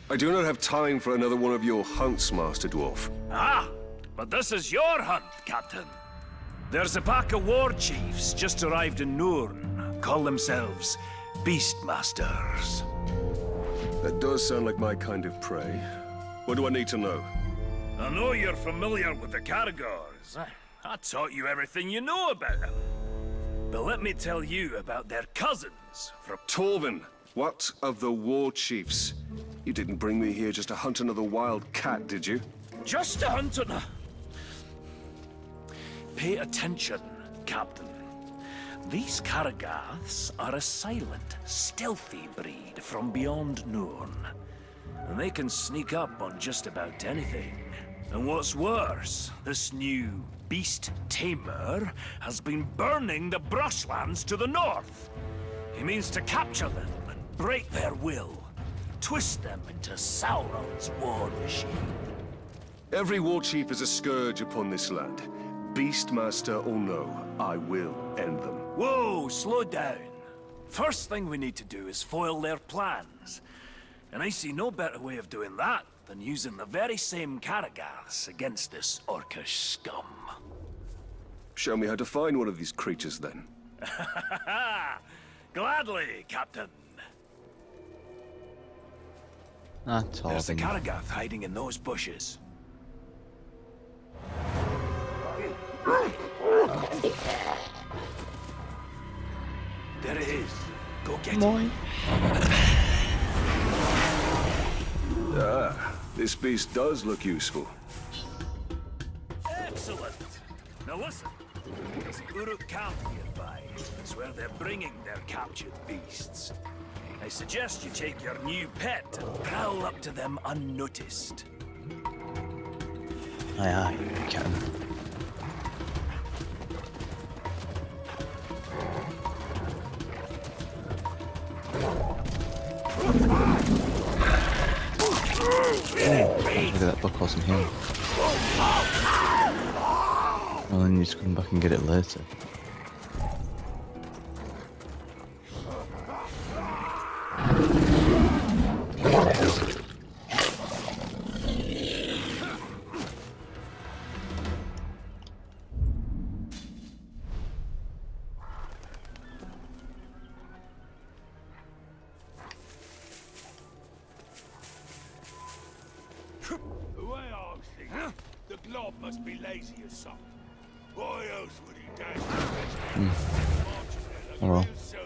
I do not have time for another one of your hunts, Master Dwarf. Ah, but this is your hunt, Captain. There's a pack of war chiefs just arrived in Nurn. Call themselves Beastmasters. That does sound like my kind of prey. What do I need to know? I know you're familiar with the Caragors. I taught you everything you know about them. But let me tell you about their cousins from... Torvin, what of the war chiefs? You didn't bring me here just to hunt another wild cat, did you? Just to hunt on a... Pay attention, Captain. These Caragaths are a silent, stealthy breed from beyond Nurn. And they can sneak up on just about anything. And what's worse, this new beast tamer has been burning the brushlands to the north. He means to capture them and break their will. Twist them into Sauron's war machine. Every war chief is a scourge upon this land. Beastmaster or no, I will end them. Whoa, slow down. First thing we need to do is foil their plans. And I see no better way of doing that than using the very same Caragaths against this orcish scum. Show me how to find one of these creatures, then. Gladly, Captain. Torvin. There's a Caragath hiding in those bushes. There it is. Go get it. Ah, this beast does look useful. Excellent. Now listen. There's an Uruk camp nearby. It's where they're bringing their captured beasts. I suggest you take your new pet and prowl up to them unnoticed. Aye, Captain. Look at that book wasn't here. Well, then you just come back and get it later. The way I think, the glob must be lazy or something. Why else would he dash the marching there like a Oh well. real soldier?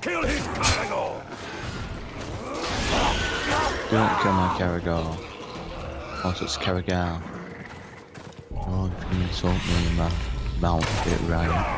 Kill his Caragor! Don't kill my Caragor. Also, it's Caragal. Oh, if you insult me, man, mount it right.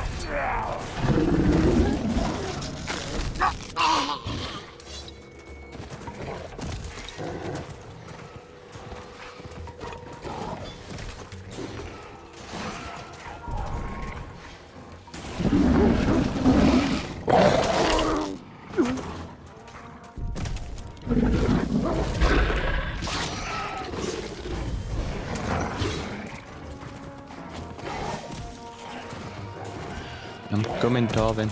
I'm coming, Torvin.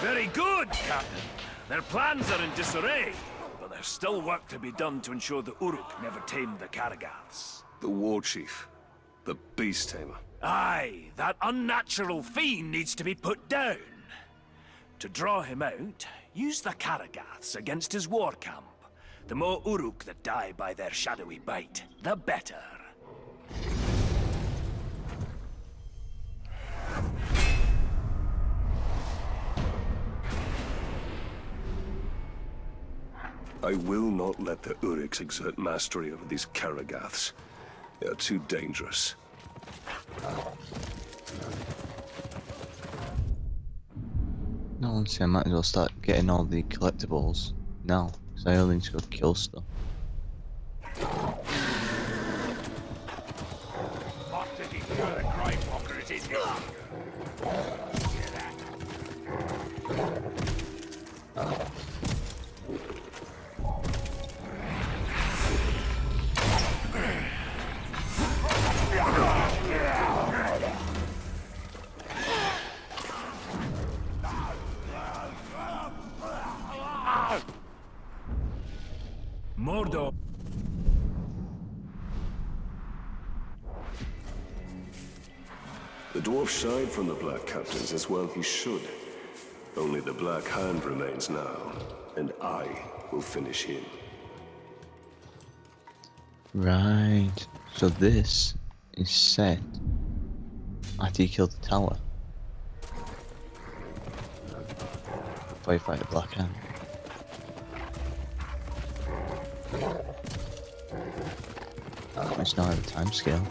Very good, Captain. Their plans are in disarray, but there's still work to be done to ensure the Uruk never tamed the Caragaths. The war chief. The beast tamer. Aye, that unnatural fiend needs to be put down. To draw him out, use the Caragaths against his war camp. The more Uruk that die by their shadowy bite, the better. I will not let the Uruks exert mastery over these Caragaths. They are too dangerous. No, honestly, I might as well start getting all the collectibles now, because I only need to go kill stuff. After the grave walkers in here. Hear that? Mordor. The dwarf shied from the Black Captains, as well he should. Only the Black Hand remains now, and I will finish him. Right, so this is set after you kill the tower. Before you fight the Black Hand. It's not at a time scale.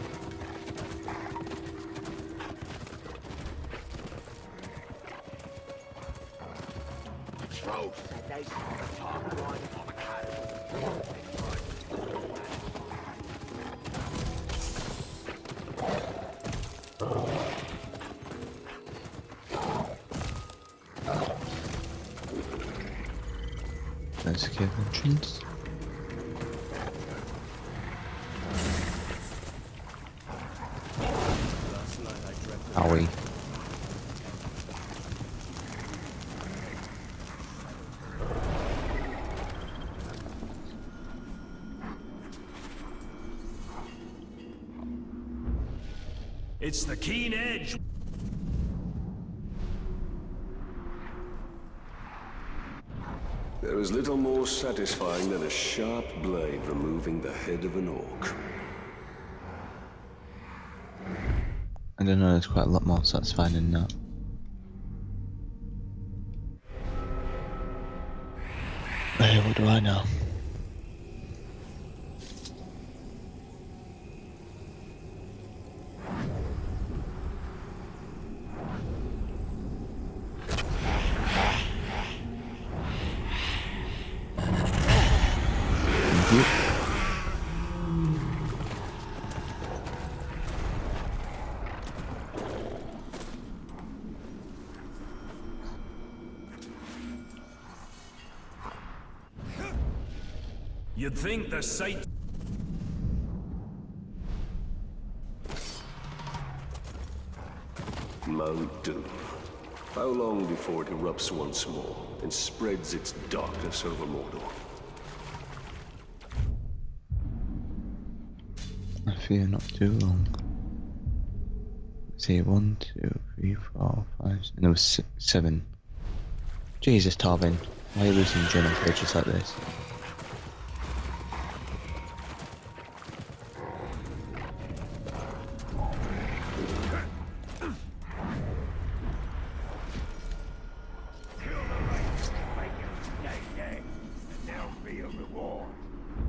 There's a cave entrance. Owie. It's the keen edge. There is little more satisfying than a sharp blade removing the head of an orc. I don't know, there's quite a lot more satisfying than that. Hey, what do I know? You'd think the sight. Mount Doom. How long before it erupts once more and spreads its darkness over Mordor? I fear not too long. Let's see, 1, 2, 3, 4, 5, and there was 6, 7. Jesus, Torvin, why are you losing journal pages like this?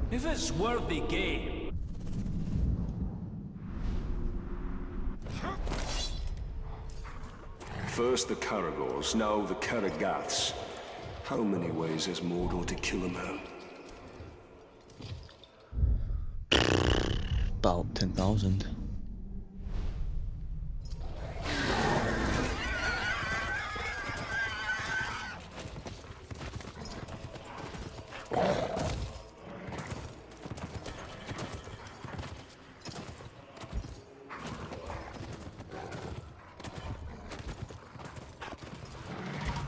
If it's worthy game. First the Caragors, now the Caragaths. How many ways has Mordor to kill a man? About 10,000.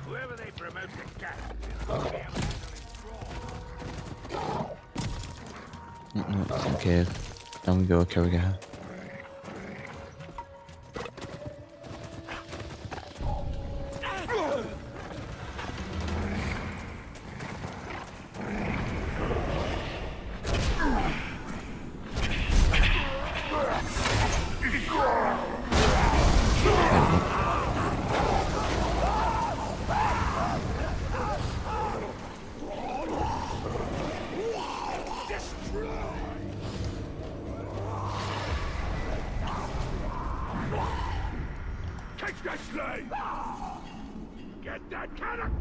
Whoever they promote to captain. No, it's in cave. Down we go, Carragher. say? Get that cannon!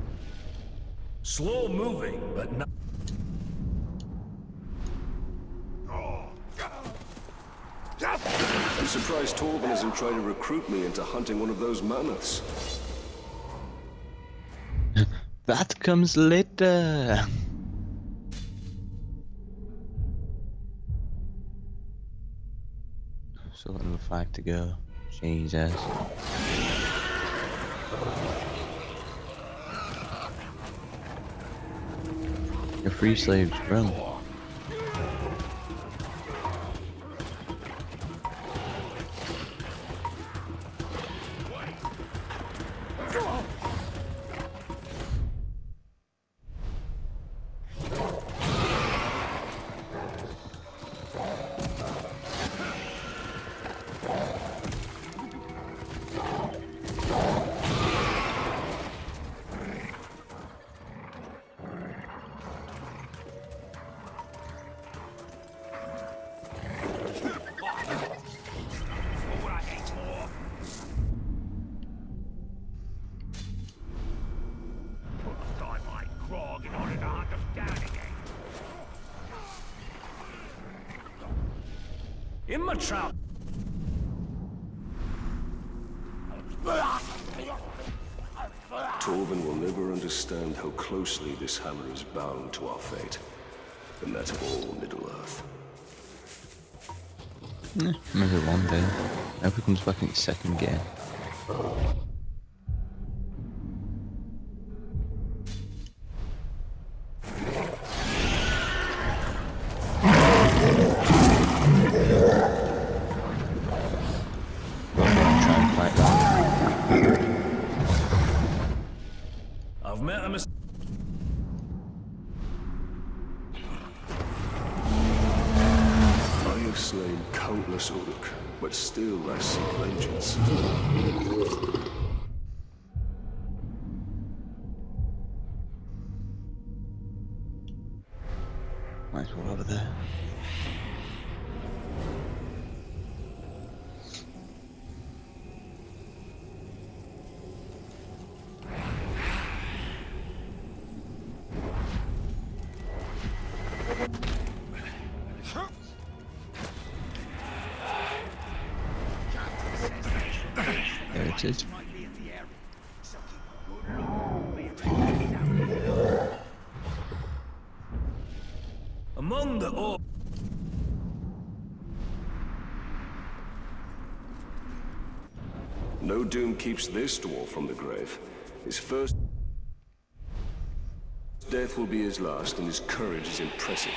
Slow moving, but not. I'm surprised Torvin isn't trying to recruit me into hunting one of those mammoths. That comes later. So number 5 to go. Jesus. You're free slaves, run. In my trap. Torvin will never understand how closely this hammer is bound to our fate. And that's all Middle-earth. Maybe one day. I hope he comes back in his second game. Try and fight that. I've met a mistake. I have slain countless Uruk, but still I seek vengeance. Might as well over there. There it is. Among the No doom keeps this dwarf from the grave. His first death will be his last, and his courage is impressive.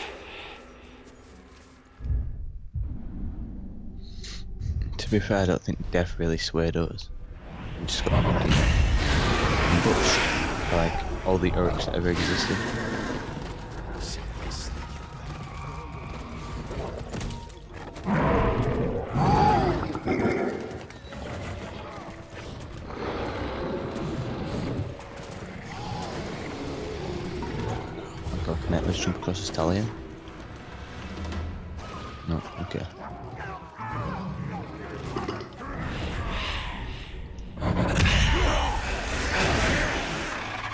To be fair, I don't think death really swayed us. We just got ambushed by like all the Uruks that ever existed. Okay, let's jump across the stallion. No, okay.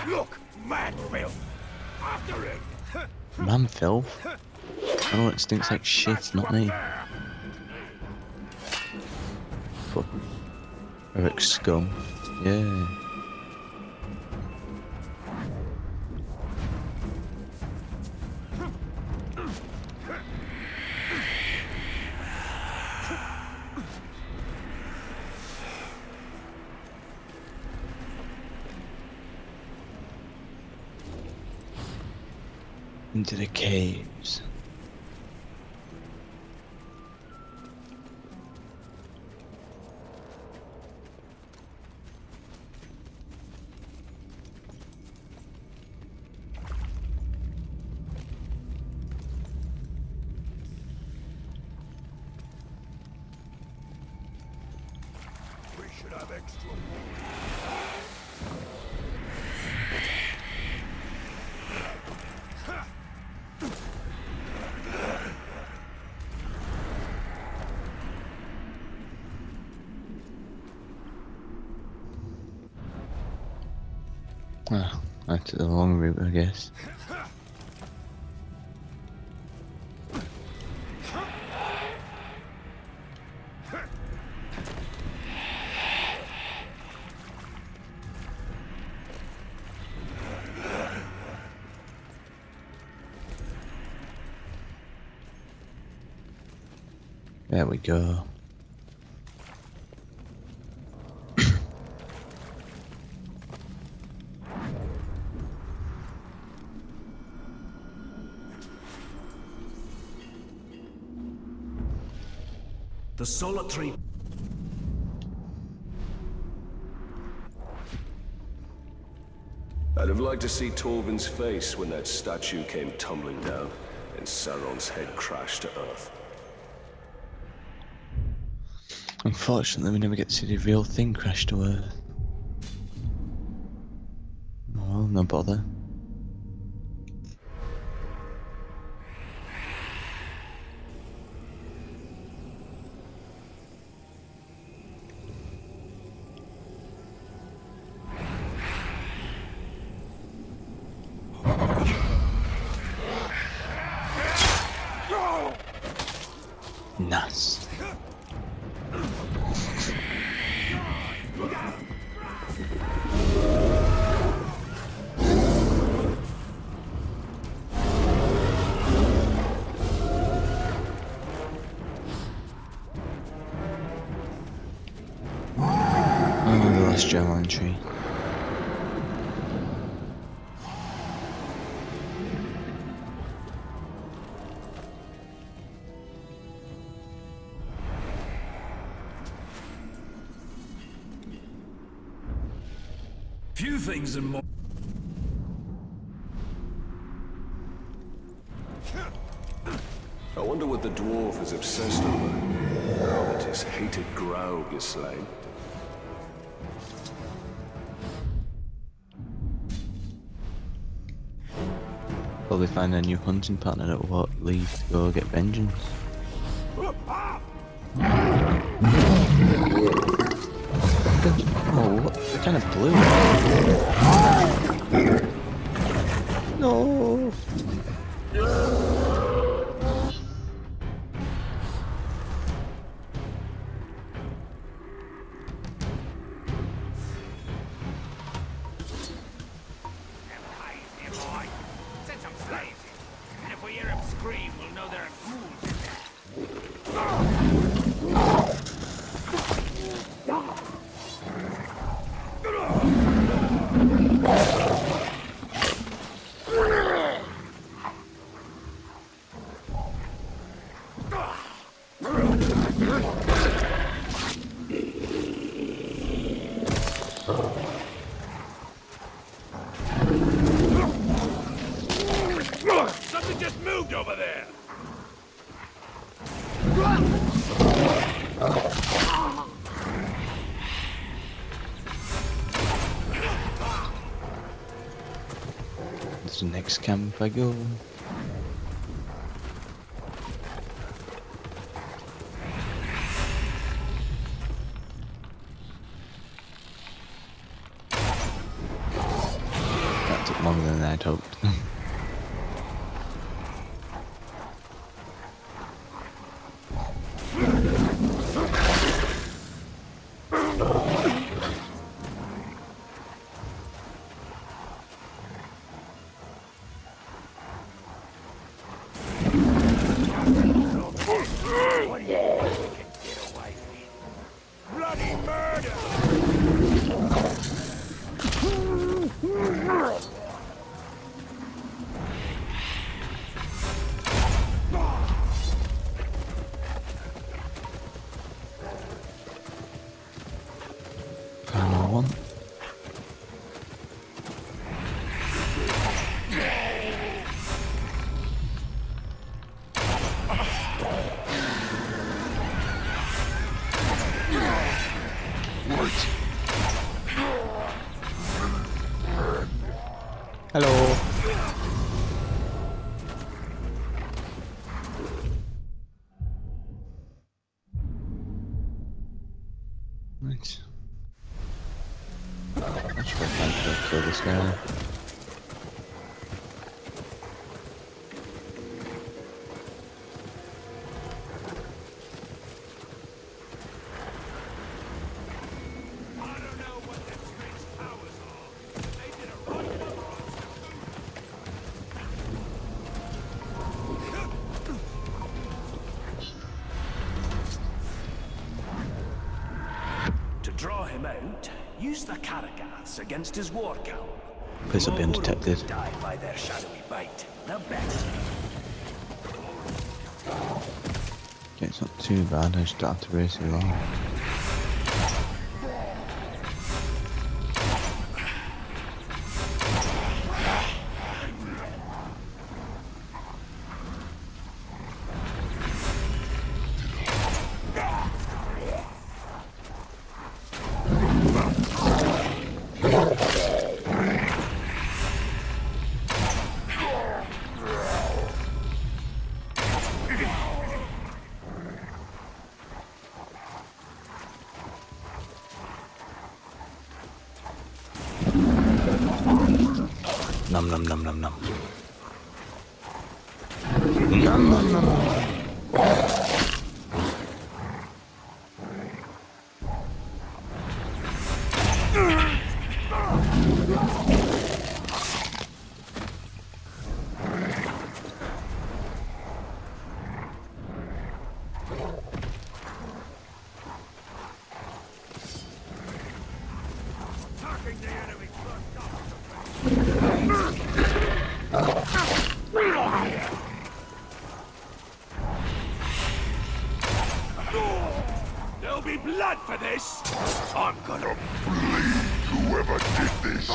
Look, mad Phil! After him! Man filth? I know it stinks like shit, not me. Fuck. Eric scum. Yeah. Into the caves. We should have extra Ah, I took the long route, I guess. There we go. The solitary... I'd have liked to see Torvin's face when that statue came tumbling down and Sauron's head crashed to earth. Unfortunately, we never get to see the real thing crash to earth. Oh well, no bother. Nice. Oh, the last gem on tree. Few things in more... I wonder what the dwarf is obsessed over, now that his hated Graug is slain. Probably find a new hunting partner that will leave to go get vengeance. Oh, what? They're kind of blue. No. Send some slaves in. And if we hear them scream, we'll know there are fools in there. Something just moved over there. This is the next camp I go. That took longer than I'd hoped. Bloody murder! Final one. Hello. Right. actually got time to kill this guy. I don't know what them strange powers are, but they did a right number on To draw him out, use the Karagaths against his war cowl. Please will be undetected. Die by their shadowy bite. The better. Yeah, it's not too bad, I just don't have to race it long. Nom nom nom nom nom. Nom nom nom nom. attacking the enemy first up. There'll be blood for this! I'm gonna bleed whoever did this!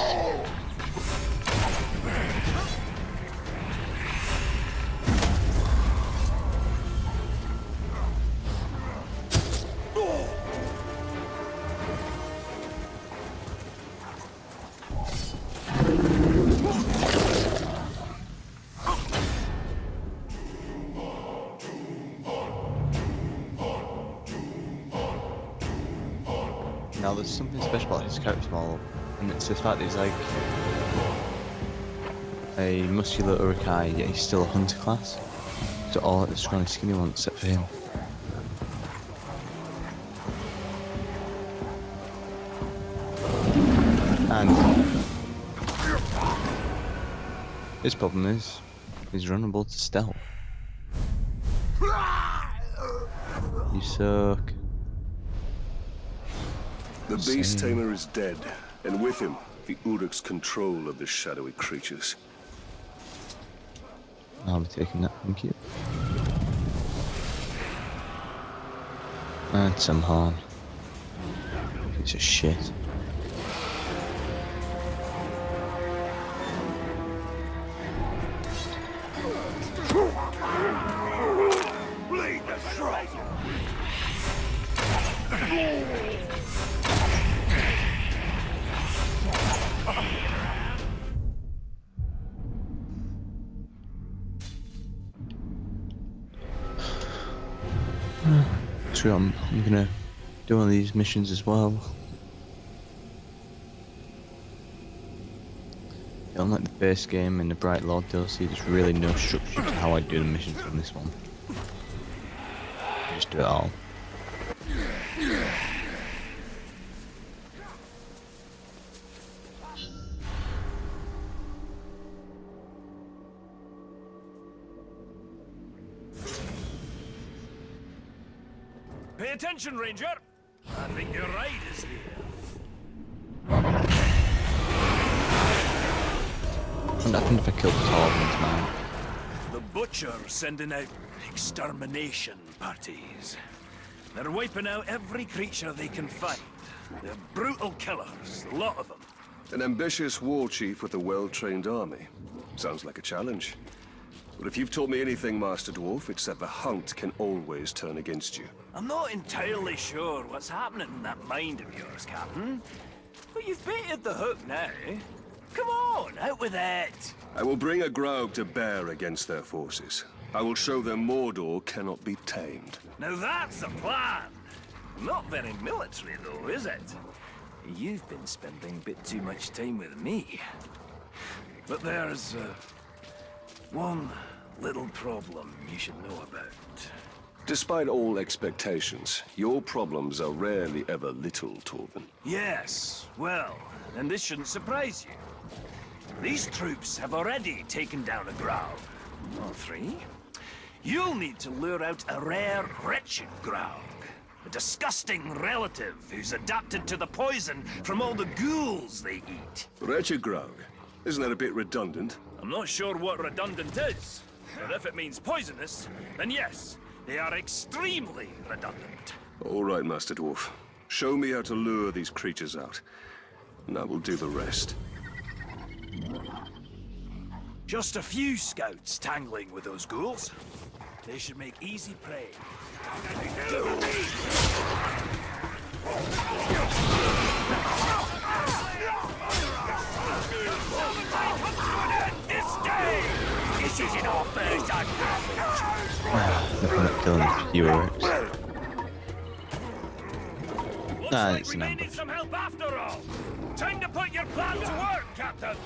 Now there's something special about his character model, and it's the fact that he's like a muscular Urukai, yet he's still a hunter class. So all like the scrawny skinny ones except for him. And his problem is he's vulnerable to stealth. You suck. The beast tamer is dead, and with him, the Uruk's control of the shadowy creatures. I'll be taking that, thank you. And some horn. Piece of shit. Bleed the shrine! True, I'm gonna do one of these missions as well. Unlike the base game and the Bright Lord DLC, there's really no structure to how I do the missions from this one. I just do it all. Pay attention, Ranger! I think your ride is here. What happened if I killed Torvin's man? The Butcher's sending out extermination parties. They're wiping out every creature they can find. They're brutal killers, a lot of them. An ambitious war chief with a well-trained army. Sounds like a challenge. But if you've taught me anything, Master Dwarf, it's that the hunt can always turn against you. I'm not entirely sure what's happening in that mind of yours, Captain. But you've baited the hook now. Come on, out with it! I will bring a Graug to bear against their forces. I will show them Mordor cannot be tamed. Now that's a plan! Not very military, though, is it? You've been spending a bit too much time with me. But there's one little problem you should know about. Despite all expectations, your problems are rarely ever little, Torvin. Yes, well, and this shouldn't surprise you. These troops have already taken down a Graug. Or 3. You'll need to lure out a rare, wretched Graug. A disgusting relative who's adapted to the poison from all the ghouls they eat. Wretched Graug. Isn't that a bit redundant? I'm not sure what redundant is, but if it means poisonous, then yes, they are extremely redundant. All right, Master Dwarf. Show me how to lure these creatures out, and I will do the rest. Just a few scouts tangling with those ghouls. They should make easy prey. This isn't our first Nothing like killing a few orcs. Nah, it's we an may ambush. need some help after all. Time to put your plan to work, Captain.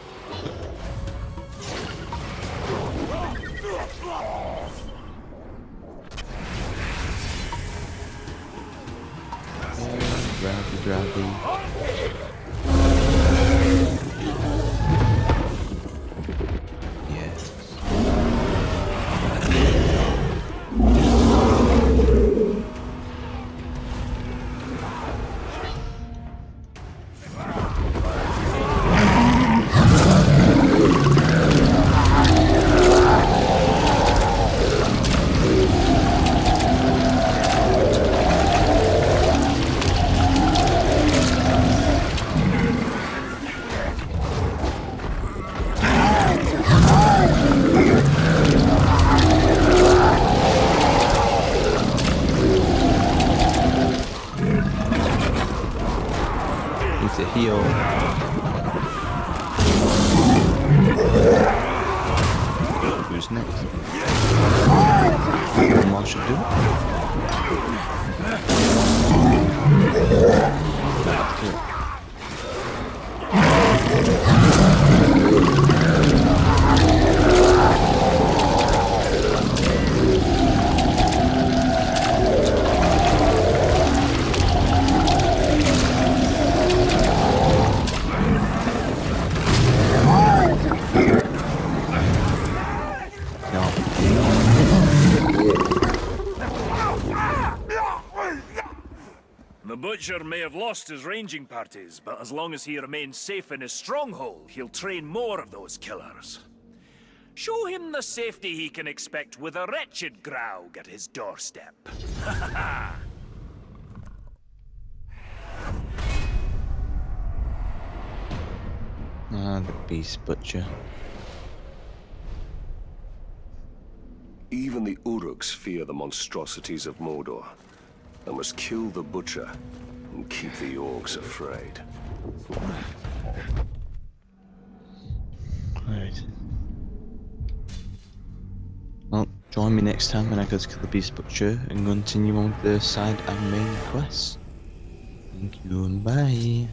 Grabby. Yes. To heal. Who's next? Someone should do it. Let's do it. The Butcher may have lost his ranging parties, but as long as he remains safe in his stronghold, he'll train more of those killers. Show him the safety he can expect with a wretched Graug at his doorstep. Ah, the Beast Butcher. Even the Uruks fear the monstrosities of Mordor. I must kill the Butcher and keep the orcs afraid. Right. Well, join me next time when I go to kill the Beast Butcher and continue on with the side and main quests. Thank you and bye.